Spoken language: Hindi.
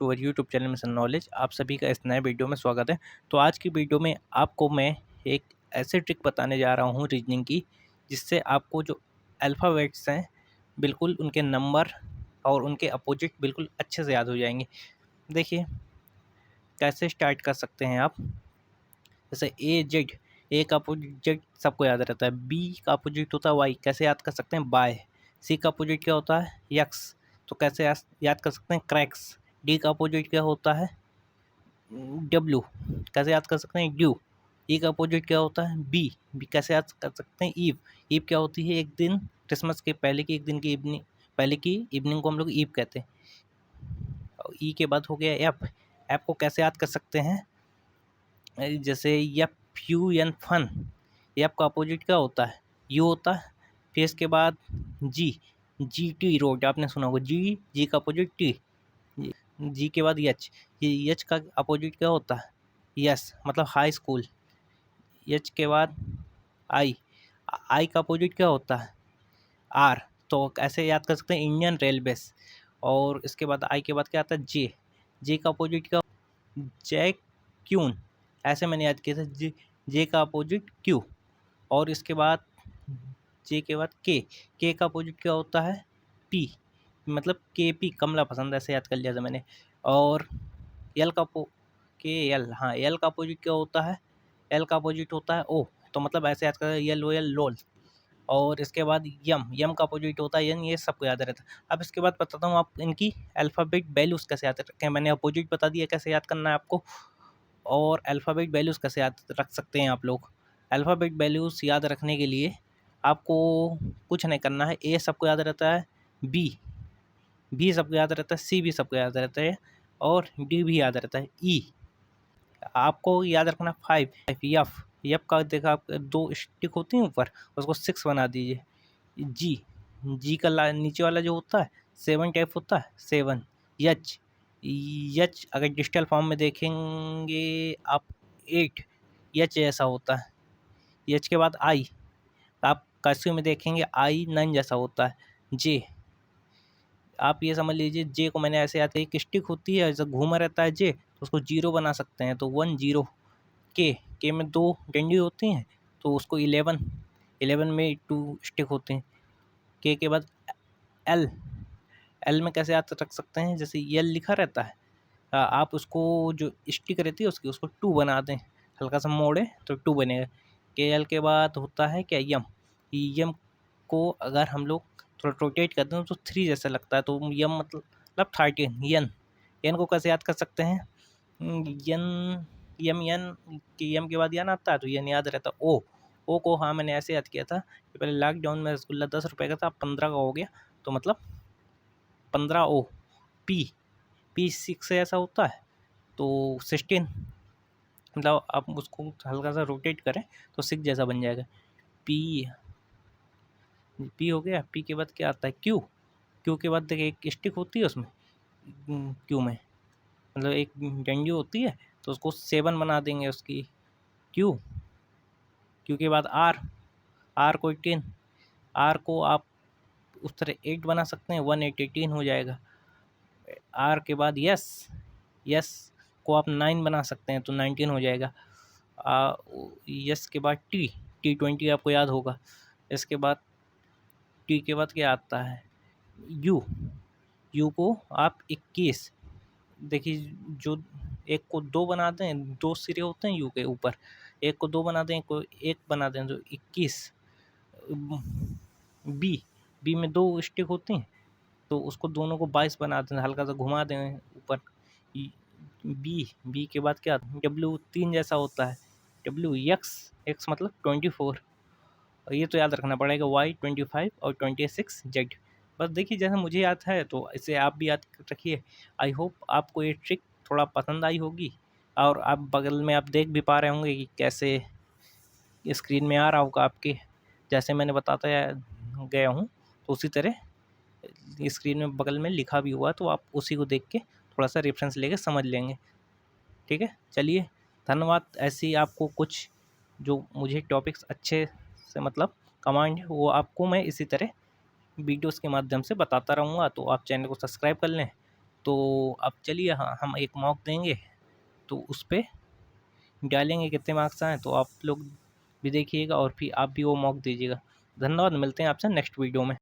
To our YouTube channel mission knowledge. आप सभी का इस नए वीडियो में स्वागत है। तो आज की वीडियो में आपको मैं एक ऐसे ट्रिक बताने जा रहा हूँ रीजनिंग की, जिससे आपको जो अल्फ़ाबेट्स हैं बिल्कुल उनके नंबर और उनके अपोजिट बिल्कुल अच्छे से याद हो जाएंगे। देखिए कैसे स्टार्ट कर सकते हैं आप। जैसे जेड, ए का अपोजिट जेड सबको याद रहता है। बी का अपोजिट होता है वाई, कैसे याद कर सकते हैं बाय। सी का अपोजिट क्या होता है यक्स, तो कैसे याद कर सकते हैं क्रैक्स। डी का अपोजिट क्या होता है डब्ल्यू, कैसे याद कर सकते हैं ड्यू। ई का अपोजिट क्या होता है बी, बी कैसे याद कर सकते हैं ईव। ईव क्या होती है एक दिन क्रिसमस के पहले की एक दिन की इवनिंग, पहले की इवनिंग को हम लोग ईव कहते हैं। ई के बाद हो गया एफ, एफ को कैसे याद कर सकते हैं जैसे F U N fun. F का अपोजिट क्या होता है यू होता है। फिर इसके बाद जी, जी टी रोड आपने सुना होगा, जी, जी का अपोजिट टी। जी के बाद एच, ये एच का अपोजिट क्या होता है यस, मतलब हाई स्कूल। एच के बाद आई, आई का अपोजिट क्या होता है आर, तो ऐसे याद कर सकते हैं इंडियन रेलवेज। और इसके बाद आई के बाद क्या आता है जे, जे का अपोजिट क्या जैक क्यून, ऐसे मैंने याद किया था जे, जे का अपोजिट क्यू। और इसके बाद जे के बाद के का अपोजिट क्या होता है पी, मतलब के पी कमला पसंद, ऐसे याद कर लिया था मैंने। और एल का के एल, हाँ एल का अपोजिट क्या होता है एल का अपोजिट होता है ओ, तो मतलब ऐसे याद कर एल ओ एल लोल। और इसके बाद यम, यम का अपोजिट होता है एन, ये सबको याद रहता है। अब इसके बाद बताता हूँ आप इनकी अल्फ़ाबेट वैल्यूज़ कैसे याद रखें। मैंने अपोजिट बता दिया कैसे याद करना है आपको, और अल्फ़ाबेट वैल्यूज़ कैसे याद रख सकते हैं आप लोग। अल्फ़ाबेट वैल्यूज़ याद रखने के लिए आपको कुछ नहीं करना है। ए सबको याद रहता है, बी सबको याद रहता है, सी भी सबको याद रहता है, और डी भी याद रहता है। ई आपको याद रखना 5, एफ, एफ का देखा आप 2 स्टिक होती हैं ऊपर, उसको 6 बना दीजिए। जी, जी का नीचे वाला जो होता है 7 टाइप होता है 7। एच, एच अगर डिजिटल फॉर्म में देखेंगे आप 8 एच ऐसा होता है। एच के बाद आई, आप कर्सिव में देखेंगे आई 9 जैसा होता है। जे, आप ये समझ लीजिए जे को मैंने ऐसे याद किया, एक स्टिक होती है ऐसा घूमा रहता है जे, तो उसको 0 बना सकते हैं तो 1 0। के में 2 डंडी होती हैं तो उसको 11, 11 में 2 स्टिक होते हैं। के बाद एल, एल में कैसे याद रख सकते हैं जैसे एल लिखा रहता है, आप उसको जो स्टिक रहती है उसकी उसको 2 बना दें, हल्का सा मोड़े तो 2 बनेगा। के एल के बाद होता है क्या यम, यम को अगर हम लोग थोड़ा रोटेट करते हैं तो 3 जैसा लगता है, तो यम मतलब 13। यन, यन को कैसे याद कर सकते हैं यन, यम यन कि यम के बाद यन आता है तो यन याद रहता है। ओ को हाँ मैंने ऐसे याद किया था कि पहले लॉकडाउन में रसगुल्ला 10 रुपये का था, 15 का हो गया, तो मतलब 15 ओ। पी 6 से ऐसा होता है तो 16, मतलब आप उसको हल्का सा रोटेट करें तो 6 जैसा बन जाएगा। पी हो गया। पी के बाद क्या आता है क्यू, क्यू के बाद देखिए एक स्टिक होती है उसमें क्यू में, मतलब एक डंडी होती है तो उसको 7 बना देंगे उसकी क्यू। क्यू के बाद आर, आर को 18, आर को आप उस तरह 8 बना सकते हैं, 1 8 18 हो जाएगा। आर के बाद यस, यस को आप 9 बना सकते हैं तो 19 हो जाएगा। यस के बाद टी, टी 20 आपको याद होगा। इसके बाद टी के बाद क्या आता है यू, यू को आप 21, देखिए जो एक को 2 बना दें, 2 सिरे होते हैं यू के ऊपर, एक को 2 बना दें, एक को 1 बना दें तो 21। बी, बी में 2 स्टिक होती हैं तो उसको दोनों को 22 बना दें, हल्का सा घुमा दें ऊपर। बी, बी के बाद क्या डब्ल्यू 3 जैसा होता है, डब्ल्यू एक्स, एक्स मतलब 24, और ये तो याद रखना पड़ेगा वाई 25 और 26 जेड। बस देखिए जैसा मुझे याद है तो इसे आप भी याद रखिए। आई होप आपको ये ट्रिक थोड़ा पसंद आई होगी, और आप बगल में आप देख भी पा रहे होंगे कि कैसे स्क्रीन में आ रहा होगा आपके, जैसे मैंने बताता गया हूँ तो उसी तरह स्क्रीन में बगल में लिखा भी हुआ, तो आप उसी को देख के थोड़ा सा रेफरेंस लेके समझ लेंगे। ठीक है, चलिए धन्यवाद। ऐसे ही आपको कुछ जो मुझे टॉपिक्स अच्छे से मतलब कमांड है वो आपको मैं इसी तरह वीडियोस के माध्यम से बताता रहूँगा, तो आप चैनल को सब्सक्राइब कर लें तो अब चलिए, हाँ, हम एक मॉक देंगे, तो उस पे डालेंगे कितने मार्क्स आएँ, तो आप लोग भी देखिएगा और फिर आप भी वो मॉक दीजिएगा। धन्यवाद, मिलते हैं आपसे नेक्स्ट वीडियो में।